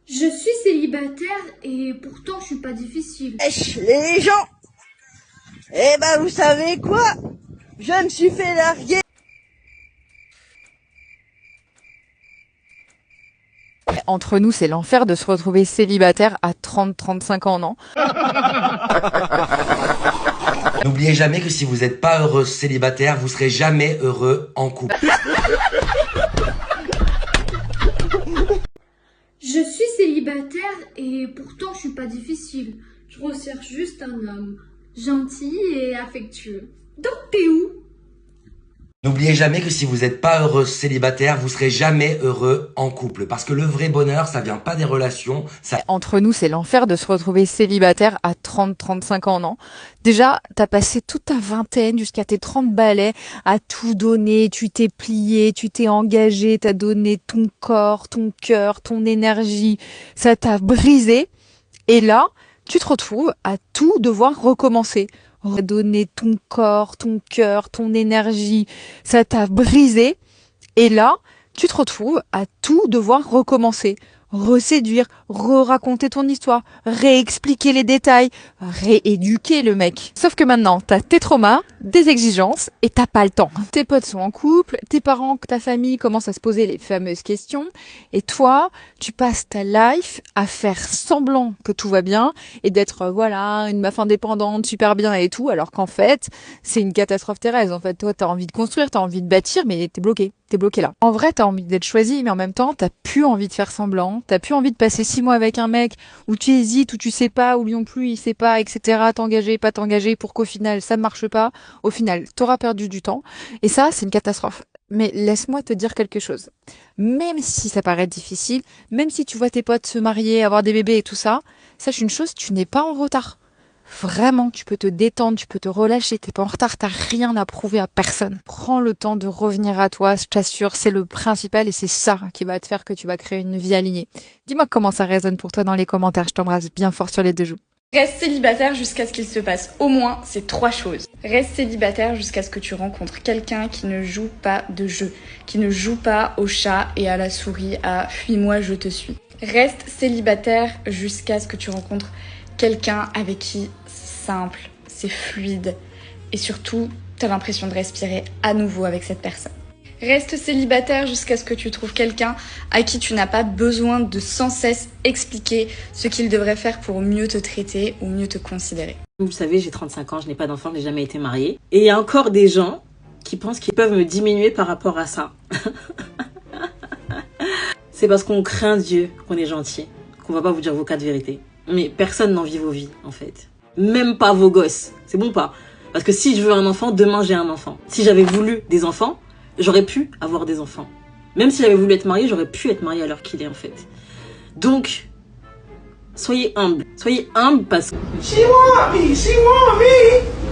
Je suis célibataire et pourtant je suis pas difficile. Wesh, les gens. Eh ben, vous savez quoi? Je me suis fait larguer. Entre nous, c'est l'enfer de se retrouver célibataire à 30-35 ans, non? N'oubliez jamais que si vous n'êtes pas heureux célibataire, vous serez jamais heureux en couple. Je suis célibataire et pourtant je suis pas difficile. Je recherche juste un homme gentil et affectueux. Donc t'es où? N'oubliez jamais que si vous n'êtes pas heureux célibataire, vous serez jamais heureux en couple. Parce que le vrai bonheur, ça vient pas des relations, ça... Entre nous, c'est l'enfer de se retrouver célibataire à 30-35 ans, non? Déjà, t'as passé toute ta vingtaine jusqu'à tes 30 balais à tout donner, tu t'es plié, tu t'es engagé, t'as donné ton corps, ton cœur, ton énergie, ça t'a brisé. Et là, tu te retrouves à tout devoir recommencer. Redonner ton corps, ton cœur, ton énergie, ça t'a brisé. Et là, tu te retrouves à tout devoir recommencer. Reséduire, re-raconter ton histoire, réexpliquer les détails, rééduquer le mec. Sauf que maintenant, t'as tes traumas, des exigences et t'as pas le temps. Tes potes sont en couple, tes parents, ta famille commencent à se poser les fameuses questions et toi, tu passes ta life à faire semblant que tout va bien et d'être, voilà, une meuf indépendante, super bien et tout, alors qu'en fait, c'est une catastrophe terrestre. En fait, toi, t'as envie de construire, t'as envie de bâtir, mais t'es bloqué là. En vrai, t'as envie d'être choisi, mais en même temps, t'as plus envie de faire semblant, t'as plus envie de passer 6 mois avec un mec où tu hésites, où tu sais pas, où lui non plus il sait pas, etc. T'engager, pas t'engager, pour qu'au final ça ne marche pas. Au final, t'auras perdu du temps. Et ça, c'est une catastrophe. Mais laisse-moi te dire quelque chose. Même si ça paraît difficile, même si tu vois tes potes se marier, avoir des bébés et tout ça, sache une chose, tu n'es pas en retard. Vraiment, tu peux te détendre, tu peux te relâcher, t'es pas en retard, t'as rien à prouver à personne. Prends le temps de revenir à toi, je t'assure, c'est le principal et c'est ça qui va te faire que tu vas créer une vie alignée. Dis-moi comment ça résonne pour toi dans les commentaires, je t'embrasse bien fort sur les 2 joues. Reste célibataire jusqu'à ce qu'il se passe au moins ces 3 choses. Reste célibataire jusqu'à ce que tu rencontres quelqu'un qui ne joue pas de jeu, qui ne joue pas au chat et à la souris, à fuis-moi, je te suis. Reste célibataire jusqu'à ce que tu rencontres quelqu'un avec qui c'est simple, c'est fluide et surtout, t'as l'impression de respirer à nouveau avec cette personne. Reste célibataire jusqu'à ce que tu trouves quelqu'un à qui tu n'as pas besoin de sans cesse expliquer ce qu'il devrait faire pour mieux te traiter ou mieux te considérer. Vous savez, j'ai 35 ans, je n'ai pas d'enfant, je n'ai jamais été mariée. Et il y a encore des gens qui pensent qu'ils peuvent me diminuer par rapport à ça. C'est parce qu'on craint Dieu qu'on est gentil, qu'on va pas vous dire vos 4 vérités. Mais personne n'envie vos vies, en fait. Même pas vos gosses. C'est bon ou pas? Parce que si je veux un enfant, demain j'ai un enfant. Si j'avais voulu des enfants, j'aurais pu avoir des enfants. Même si j'avais voulu être mariée, j'aurais pu être mariée à l'heure qu'il est, en fait. Donc, soyez humble. Soyez humble parce que... She want me.